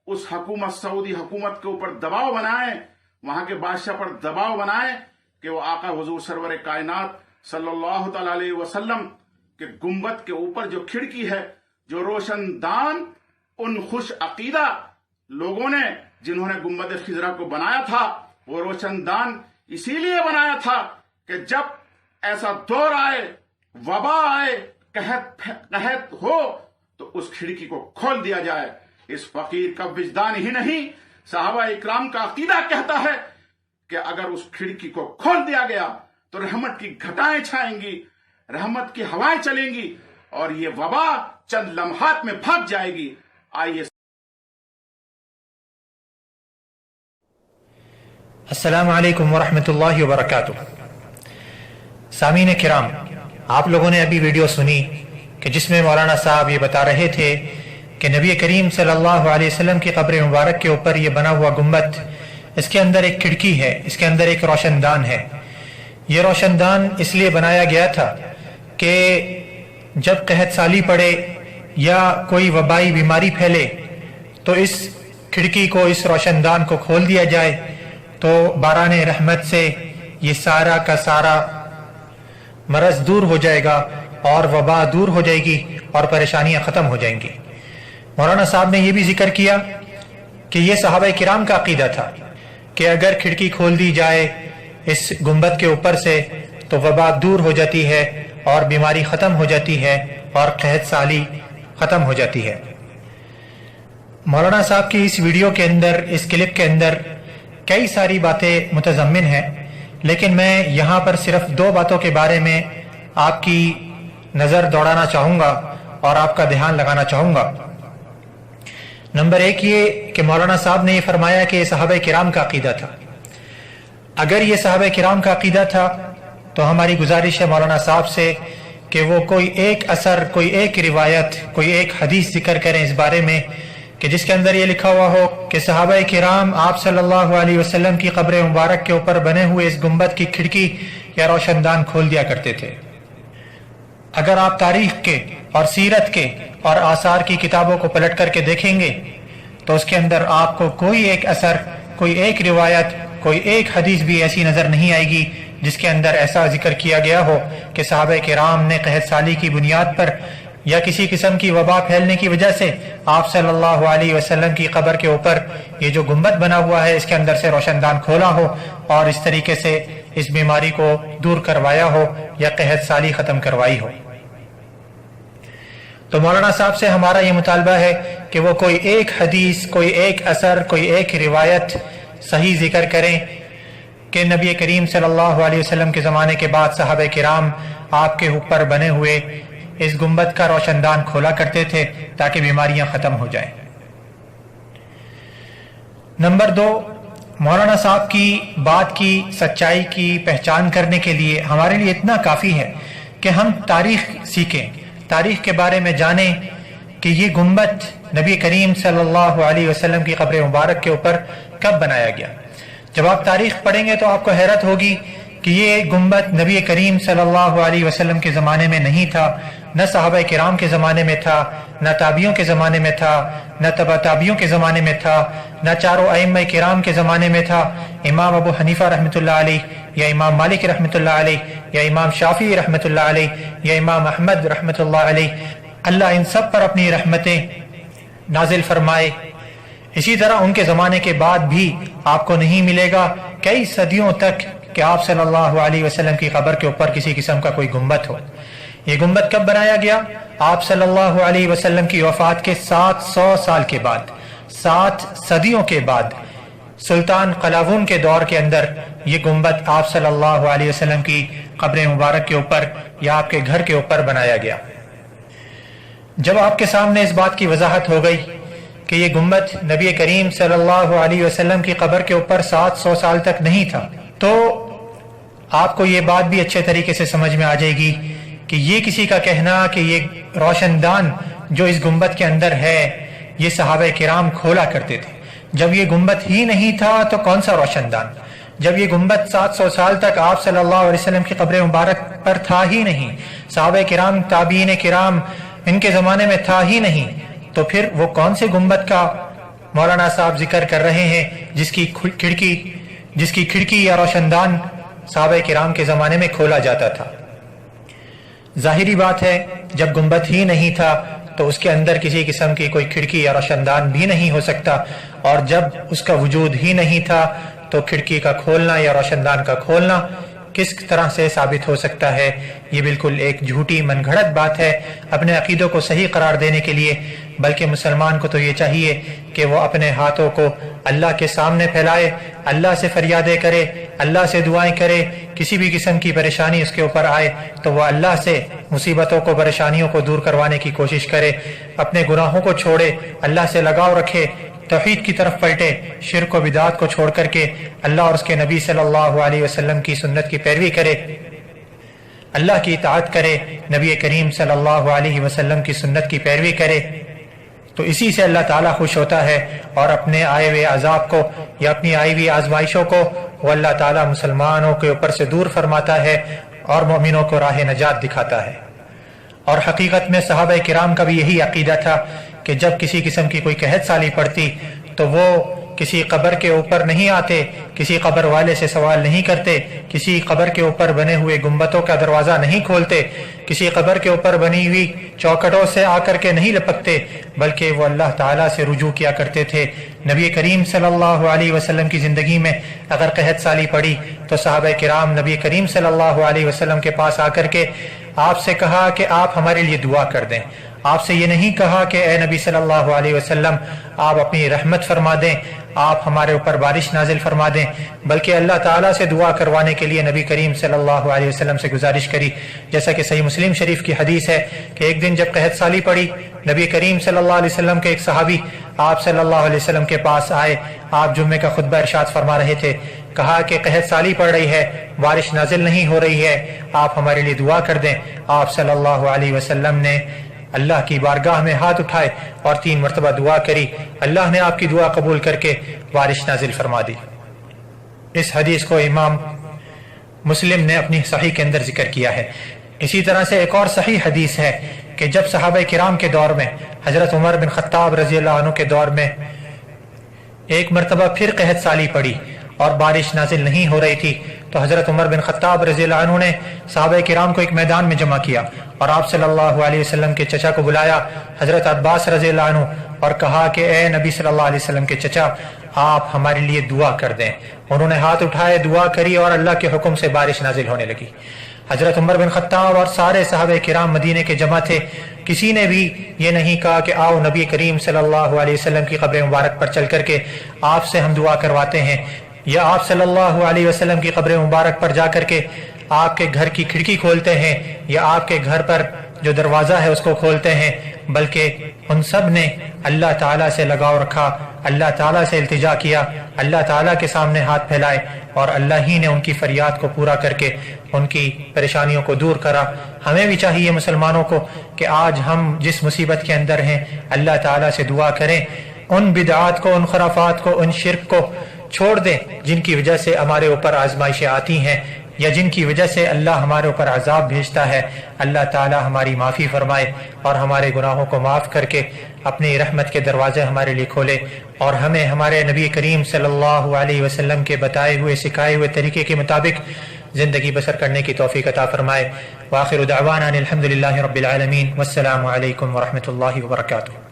उस हुकूमत सऊदी हुकूमत के ऊपर दबाव बनाए, वहां के बादशाह पर दबाव बनाए कि वो आका हुजूर सरवर कायनात सल्लल्लाहु तआला अलैहि वसल्लम के गुंबद के ऊपर जो खिड़की है, जो रोशनदान, उन खुश अकीदा लोगों ने जिन्होंने गुंबद खिजरा को बनाया था, वो रोशनदान इसीलिए बनाया था कि जब ऐसा दौर आए, वबा आए, कहत हो, तो उस खिड़की को खोल दिया जाए। इस फकीर का विजदान ही नहीं, सहाबा इकराम का अकीदा कहता है कि अगर उस खिड़की को खोल दिया गया तो रहमत की घटाएं छाएंगी, रहमत की हवाएं चलेंगी और ये वबा चंद लम्हात में भाग जाएगी। आइए। अस्सलामु अलैकुम वरहमतुल्लाहि वबरकातुह। सामीन किराम, आप लोगों ने अभी वीडियो सुनी कि जिसमें मौलाना साहब ये बता रहे थे कि नबी करीम सल्लल्लाहु अलैहि वसल्लम की कब्र मुबारक के ऊपर ये बना हुआ गुंबद, इसके अंदर एक खिड़की है, इसके अंदर एक रोशनदान है। ये रोशनदान इसलिए बनाया गया था कि जब कहत साली पड़े या कोई वबाई बीमारी फैले तो इस खिड़की को, इस रोशनदान को खोल दिया जाए तो बाराने रहमत से ये सारा का सारा मरज दूर हो जाएगा और वबा दूर हो जाएगी और परेशानियां खत्म हो जाएंगी। मौलाना साहब ने यह भी जिक्र किया कि यह सहाबा किराम का अकीदा था कि अगर खिड़की खोल दी जाए इस गुंबद के ऊपर से तो वबा दूर हो जाती है और बीमारी खत्म हो जाती है और कहत साली खत्म हो जाती है। मौलाना साहब की इस वीडियो के अंदर, इस क्लिप के अंदर कई सारी बातें मुतज़म्मिन हैं, लेकिन मैं यहाँ पर सिर्फ दो बातों के बारे में आपकी नज़र दौड़ाना चाहूँगा और आपका ध्यान लगाना चाहूँगा। नंबर एक ये कि मौलाना साहब ने ये फरमाया कि सहाबा किराम का अकीदा था। अगर ये सहाबा किराम का अकीदा था तो हमारी गुजारिश है मौलाना साहब से कि वो कोई एक असर, कोई एक रिवायत, कोई एक हदीस जिक्र करें इस बारे में कि जिसके अंदर ये लिखा हुआ हो कि सहाबा किराम आप सल्लल्लाहु अलैहि वसल्लम की कब्र मुबारक के ऊपर बने हुए इस गुंबद की खिड़की या रोशनदान खोल दिया करते थे। अगर आप तारीख के और सीरत के और आसार की किताबों को पलट करके देखेंगे तो उसके अंदर आपको कोई एक असर, कोई एक रिवायत, कोई एक हदीस भी ऐसी नजर नहीं आएगी जिसके अंदर ऐसा जिक्र किया गया हो कि सहाबा किराम ने कहत साली की बुनियाद पर या किसी किस्म की वबा फैलने की वजह से आप सल्लल्लाहु अलैहि वसल्लम की कब्र के ऊपर ये जो गुंबद बना हुआ है इसके अंदर से रोशनदान खोला हो और इस तरीके से इस बीमारी को दूर करवाया हो या कहत साली खत्म करवाई हो। तो मौलाना साहब से हमारा ये मुतालबा है कि वो कोई एक हदीस, कोई एक असर, कोई एक रिवायत सही जिक्र करें कि नबी करीम सल्लल्लाहु अलैहि वसल्लम के ज़माने के बाद सहाबा किराम आपके ऊपर बने हुए इस गुंबद का रोशनदान खोला करते थे ताकि बीमारियां खत्म हो जाएं। नंबर दो, मौलाना साहब की बात की सच्चाई की पहचान करने के लिए हमारे लिए इतना काफ़ी है कि हम तारीख सीखें, तारीख के बारे में जानें कि ये गुंबद नबी करीम सल्लल्लाहु अलैहि वसल्लम की कब्र मुबारक के ऊपर कब बनाया गया। जब आप तारीख पढ़ेंगे तो आपको हैरत होगी कि ये गुंबद नबी करीम सल्लल्लाहु अलैहि वसल्लम के ज़माने में नहीं था, न सहाबा किराम के ज़माने में था, न ताबियों के ज़माने में था, न तबा ताबियों के ज़माने में था, न चारों अइम्मा किराम के ज़माने में था। इमाम अबू हनीफा रहमतुल्लाह अलैह या इमाम मालिक रहमतुल्लाह अलैह या इमाम शाफी रहमतुल्लाह अलैह या इमाम अहमद रहमतुल्लाह अलैह, अल्लाह इन सब पर अपनी रहमतें नाजिल फरमाए। इसी तरह उनके ज़माने के बाद भी आपको नहीं मिलेगा कई सदियों तक कि आप सल्लल्लाहु अलैहि वसल्लम की कब्र के ऊपर किसी किस्म का कोई गुंबद हो। ये गुंबद कब बनाया गया? आप सल्लल्लाहु अलैहि वसल्लम की वफात के 700 साल के बाद, 7 सदियों के बाद, सुल्तान कलावून के दौर के अंदर ये गुंबद आप सल्लल्लाहु अलैहि वसल्लम की कब्र मुबारक के ऊपर या आपके घर के ऊपर बनाया गया। जब आपके सामने इस बात की वजाहत हो गई कि ये गुंबद नबी करीम सल्लल्लाहु अलैहि वसल्लम की कब्र के ऊपर 700 साल तक नहीं था, तो आपको ये बात भी अच्छे तरीके से समझ में आ जाएगी कि ये किसी का कहना कि ये रोशनदान जो इस गुंबद के अंदर है ये सहाबा किराम खोला करते थे। जब ये गुंबद ही नहीं था तो कौन सा रोशनदान? जब ये गुंबद 700 साल तक आप सल्लल्लाहु अलैहि वसल्लम की कब्र मुबारक पर था ही नहीं, सहाबा किराम, ताबीन किराम इनके जमाने में था ही नहीं, तो फिर वो कौन से गुंबद का مولانا صاحب ذکر کر رہے ہیں جس کی کھڑکی یا روشندان صحابہ کرام کے زمانے میں کھولا جاتا تھا۔ ظاہری بات ہے جب گنبد ہی نہیں تھا تو اس کے اندر کسی قسم کی کوئی کھڑکی یا روشندان بھی نہیں ہو سکتا، اور جب اس کا وجود ہی نہیں تھا تو کھڑکی کا کھولنا یا روشندان کا کھولنا کس طرح سے ثابت ہو سکتا ہے؟ یہ بالکل ایک جھوٹی من گھڑت بات ہے اپنے عقیدوں کو صحیح قرار دینے کے لیے۔ بلکہ مسلمان کو تو یہ چاہیے کہ وہ اپنے ہاتھوں کو اللہ کے سامنے پھیلائے، اللہ سے فریادیں کرے، اللہ سے دعائیں کرے، کسی بھی قسم کی پریشانی اس کے اوپر آئے تو وہ اللہ سے مصیبتوں کو، پریشانیوں کو دور کروانے کی کوشش کرے، اپنے گناہوں کو چھوڑے، اللہ سے لگاؤ رکھے، توحید کی طرف پلٹے، شرک و بدعات کو چھوڑ کر کے اللہ اور اس کے نبی صلی اللہ علیہ وسلم کی سنت کی پیروی کرے، اللہ کی اطاعت کرے، نبی کریم صلی اللہ علیہ وسلم کی سنت کی پیروی کرے، تو اسی سے اللہ تعالیٰ خوش ہوتا ہے، اور اپنے آئے ہوئے عذاب کو یا اپنی آئی ہوئی آزمائشوں کو وہ اللہ تعالیٰ مسلمانوں کے اوپر سے دور فرماتا ہے اور مومنوں کو راہ نجات دکھاتا ہے۔ اور حقیقت میں صحابہ کرام کا بھی یہی عقیدہ تھا کہ جب کسی قسم کی کوئی قحط سالی پڑتی تو وہ کسی قبر کے اوپر نہیں آتے، کسی قبر والے سے سوال نہیں کرتے، کسی قبر کے اوپر بنے ہوئے گنبدوں کا دروازہ نہیں کھولتے، کسی قبر کے اوپر بنی ہوئی چوکٹوں سے آ کر کے نہیں لپکتے، بلکہ وہ اللہ تعالیٰ سے رجوع کیا کرتے تھے۔ نبی کریم صلی اللہ علیہ وسلم کی زندگی میں اگر قحط سالی پڑی تو صحابہ کرام نبی کریم صلی اللہ علیہ وسلم کے پاس آ کر کے آپ سے کہا کہ آپ ہمارے لیے دعا کر دیں۔ آپ سے یہ نہیں کہا کہ اے نبی صلی اللہ علیہ وسلم آپ اپنی رحمت فرما دیں، آپ ہمارے اوپر بارش نازل فرما دیں، بلکہ اللہ تعالیٰ سے دعا کروانے کے لیے نبی کریم صلی اللہ علیہ وسلم سے گزارش کری، جیسا کہ صحیح مسلم شریف کی حدیث ہے کہ ایک دن جب قحط سالی پڑی، نبی کریم صلی اللہ علیہ وسلم کے ایک صحابی آپ صلی اللہ علیہ وسلم کے پاس آئے، آپ جمعے کا خطبہ ارشاد فرما رہے تھے، کہا کہ قحط سالی پڑ رہی ہے، بارش نازل نہیں ہو رہی ہے، آپ ہمارے لیے دعا کر دیں۔ آپ صلی اللہ علیہ وسلم نے اللہ کی بارگاہ میں ہاتھ اٹھائے اور 3 مرتبہ دعا کری، اللہ نے آپ کی دعا قبول کر کے بارش نازل فرما دی۔ اس حدیث کو امام مسلم نے اپنی صحیح کے اندر ذکر کیا ہے۔ اسی طرح سے ایک اور صحیح حدیث ہے کہ جب صحابہ کرام کے دور میں حضرت عمر بن خطاب رضی اللہ عنہ کے دور میں ایک مرتبہ پھر قحط سالی پڑی اور بارش نازل نہیں ہو رہی تھی، تو حضرت عمر بن خطاب رضی اللہ عنہ نے صحابہ کرام کو ایک میدان میں جمع کیا اور آپ صلی اللہ علیہ وسلم کے چچا کو بلایا، حضرت عباس رضی اللہ عنہ، اور کہا کہ اے نبی صلی اللہ علیہ وسلم کے چچا آپ ہمارے لیے دعا کر دیں۔ انہوں نے ہاتھ اٹھائے، دعا کری اور اللہ کے حکم سے بارش نازل ہونے لگی۔ حضرت عمر بن خطاب اور سارے صحابہ کرام مدینے کے جمع تھے، کسی نے بھی یہ نہیں کہا کہ آؤ نبی کریم صلی اللہ علیہ وسلم کی قبر مبارک پر چل کر کے آپ سے ہم دعا کرواتے ہیں، یا آپ صلی اللہ علیہ وسلم کی قبر مبارک پر جا کر کے آپ کے گھر کی کھڑکی کھولتے ہیں، یا آپ کے گھر پر جو دروازہ ہے اس کو کھولتے ہیں، بلکہ ان سب نے اللہ تعالیٰ سے لگاؤ رکھا، اللہ تعالیٰ سے التجا کیا، اللہ تعالیٰ کے سامنے ہاتھ پھیلائے اور اللہ ہی نے ان کی فریاد کو پورا کر کے ان کی پریشانیوں کو دور کرا۔ ہمیں بھی چاہیے مسلمانوں کو کہ آج ہم جس مصیبت کے اندر ہیں اللہ تعالیٰ سے دعا کریں، ان بدعات کو، ان خرافات کو، ان شرک کو چھوڑ دیں جن کی وجہ سے ہمارے اوپر آزمائشیں آتی ہیں یا جن کی وجہ سے اللہ ہمارے اوپر عذاب بھیجتا ہے۔ اللہ تعالی ہماری معافی فرمائے اور ہمارے گناہوں کو معاف کر کے اپنی رحمت کے دروازے ہمارے لیے کھولے، اور ہمیں ہمارے نبی کریم صلی اللہ علیہ وسلم کے بتائے ہوئے سکھائے ہوئے طریقے کے مطابق زندگی بسر کرنے کی توفیق عطا فرمائے۔ وآخر دعوانا الحمد للہ رب العالمین، والسلام علیکم ورحمۃ اللہ وبرکاتہ۔